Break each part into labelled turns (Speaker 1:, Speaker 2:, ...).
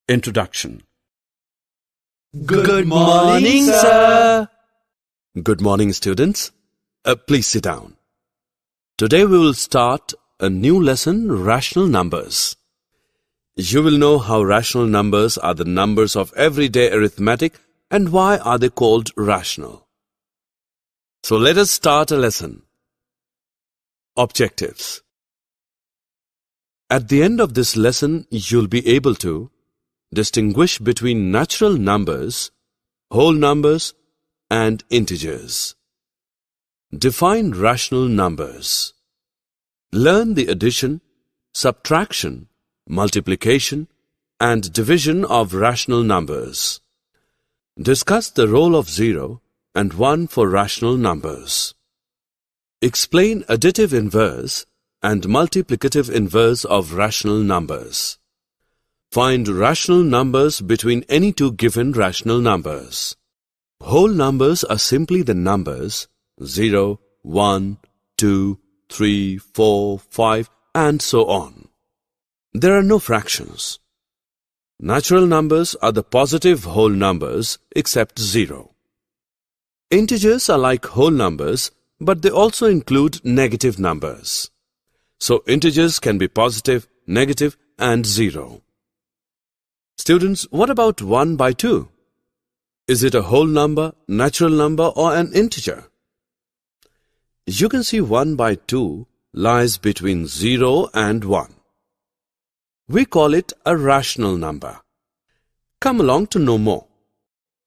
Speaker 1: Introduction.
Speaker 2: Good morning, sir.
Speaker 1: Good morning, students. Please sit down. Today we will start a new lesson, rational numbers. You will know how rational numbers are the numbers of everyday arithmetic and why are they called rational. So let us start a lesson. Objectives. At the end of this lesson, you'll be able to distinguish between natural numbers, whole numbers, and integers. Define rational numbers. Learn the addition, subtraction, multiplication, and division of rational numbers. Discuss the role of 0 and 1 for rational numbers. Explain additive inverse and multiplicative inverse of rational numbers. Find rational numbers between any two given rational numbers. Whole numbers are simply the numbers 0, 1, 2, 3, 4, 5, and so on. There are no fractions. Natural numbers are the positive whole numbers except 0. Integers are like whole numbers, but they also include negative numbers. So integers can be positive, negative, and 0. Students, what about 1 by 2? Is it a whole number, natural number, or an integer? You can see 1 by 2 lies between 0 and 1. We call it a rational number. Come along to know more.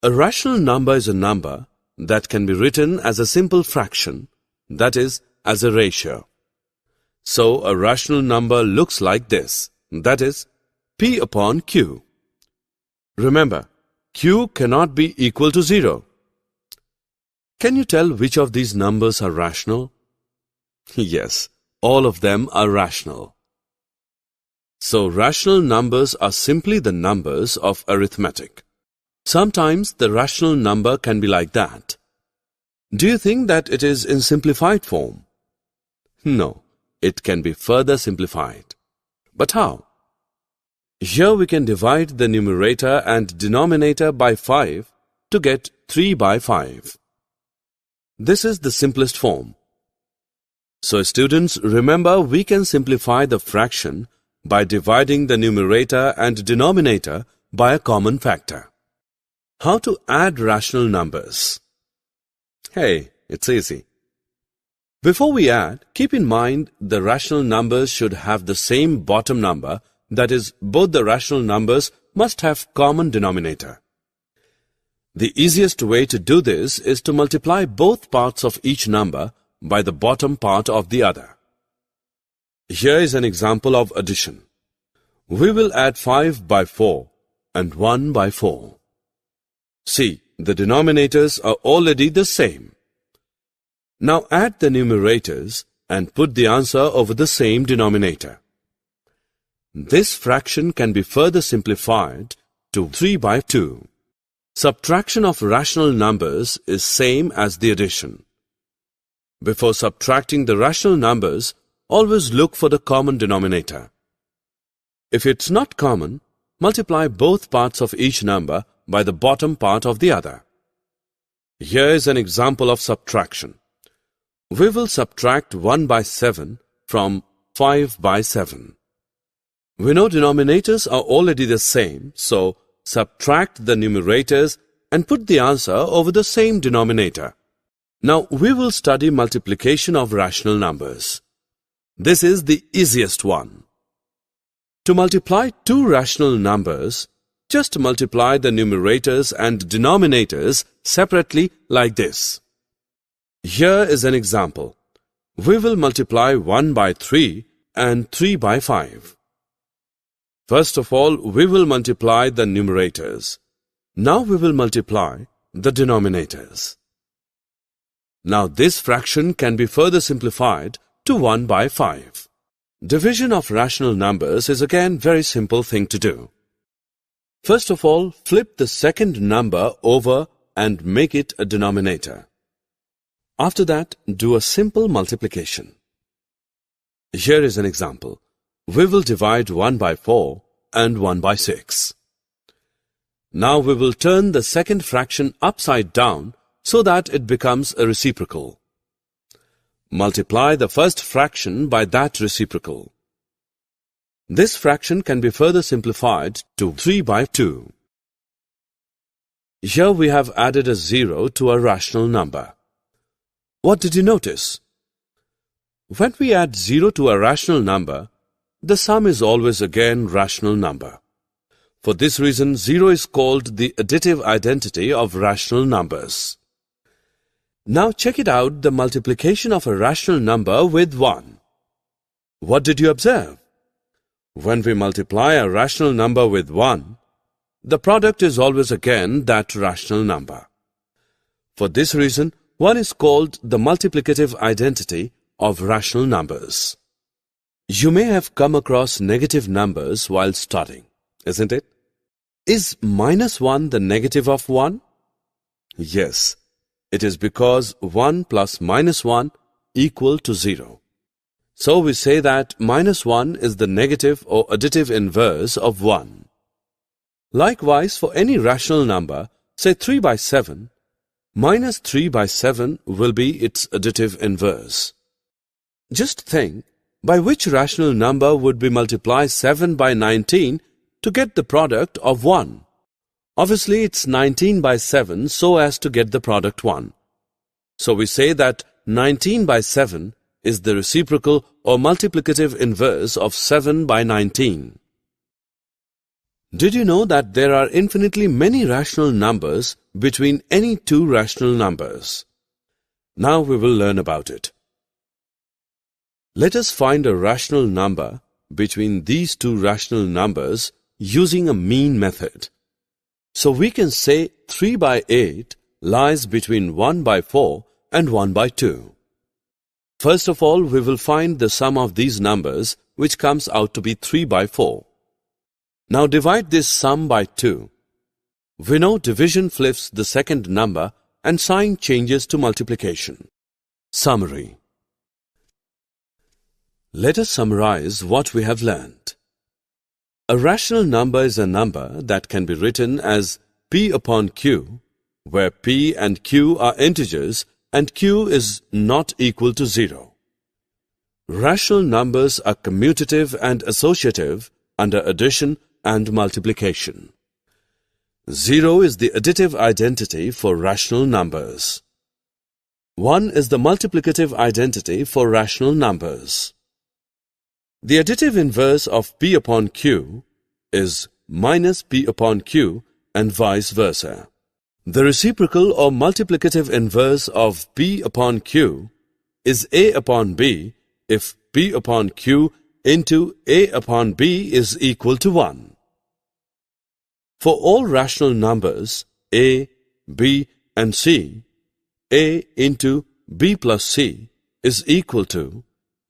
Speaker 1: A rational number is a number that can be written as a simple fraction, that is, as a ratio. So a rational number looks like this, that is, P upon Q. Remember, Q cannot be equal to 0. Can you tell which of these numbers are rational? Yes, all of them are rational. So rational numbers are simply the numbers of arithmetic. Sometimes the rational number can be like that. Do you think that it is in simplified form? No, it can be further simplified. But how? Here we can divide the numerator and denominator by 5 to get 3 by 5. This is the simplest form. So students, remember we can simplify the fraction by dividing the numerator and denominator by a common factor. How to add rational numbers? Hey, it's easy. Before we add, keep in mind the rational numbers should have the same bottom number. That is, both the rational numbers must have common denominator. The easiest way to do this is to multiply both parts of each number by the bottom part of the other. Here is an example of addition. We will add 5 by 4 and 1 by 4. See, the denominators are already the same. Now add the numerators and put the answer over the same denominator. This fraction can be further simplified to 3 by 2. Subtraction of rational numbers is same as the addition. Before subtracting the rational numbers, always look for the common denominator. If it's not common, multiply both parts of each number by the bottom part of the other. Here is an example of subtraction. We will subtract 1 by 7 from 5 by 7. We know denominators are already the same, so subtract the numerators and put the answer over the same denominator. Now we will study multiplication of rational numbers. This is the easiest one. To multiply two rational numbers, just multiply the numerators and denominators separately like this. Here is an example. We will multiply 1 by 3 and 3 by 5. First of all, we will multiply the numerators. Now we will multiply the denominators. Now this fraction can be further simplified to 1 by 5. Division of rational numbers is again very simple thing to do. First of all, flip the second number over and make it a denominator. After that, do a simple multiplication. Here is an example. We will divide 1 by 4 and 1 by 6. Now we will turn the second fraction upside down so that it becomes a reciprocal. Multiply the first fraction by that reciprocal. This fraction can be further simplified to 3 by 2. Here we have added a 0 to a rational number. What did you notice? When we add 0 to a rational number, the sum is always again rational number. For this reason, 0 is called the additive identity of rational numbers. Now check it out, the multiplication of a rational number with 1. What did you observe? When we multiply a rational number with 1, the product is always again that rational number. For this reason, 1 is called the multiplicative identity of rational numbers. You may have come across negative numbers while studying, isn't it? Is -1 the negative of 1? Yes, it is because 1 plus -1 equal to 0. So we say that -1 is the negative or additive inverse of 1. Likewise, for any rational number, say 3 by 7, -3 by 7 will be its additive inverse. Just think, by which rational number would we multiply 7 by 19 to get the product of 1? Obviously, it's 19 by 7 so as to get the product 1. So we say that 19 by 7 is the reciprocal or multiplicative inverse of 7 by 19. Did you know that there are infinitely many rational numbers between any two rational numbers? Now we will learn about it. Let us find a rational number between these two rational numbers using a mean method. So we can say 3 by 8 lies between 1 by 4 and 1 by 2. First of all, we will find the sum of these numbers, which comes out to be 3 by 4. Now divide this sum by 2. We know division flips the second number and sign changes to multiplication. Summary. Let us summarize what we have learned. A rational number is a number that can be written as P upon Q, where P and Q are integers and Q is not equal to 0. Rational numbers are commutative and associative under addition and multiplication. 0 is the additive identity for rational numbers. 1 is the multiplicative identity for rational numbers. The additive inverse of P upon Q is minus P upon Q and vice versa. The reciprocal or multiplicative inverse of P upon Q is A upon B if P upon Q into A upon B is equal to 1. For all rational numbers A, B and C, A into B plus C is equal to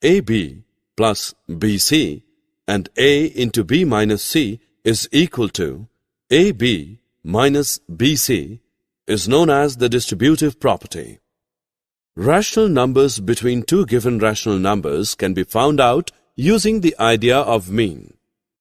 Speaker 1: AB plus BC and A into B minus C is equal to AB minus BC is known as the distributive property. Rational numbers between two given rational numbers can be found out using the idea of mean.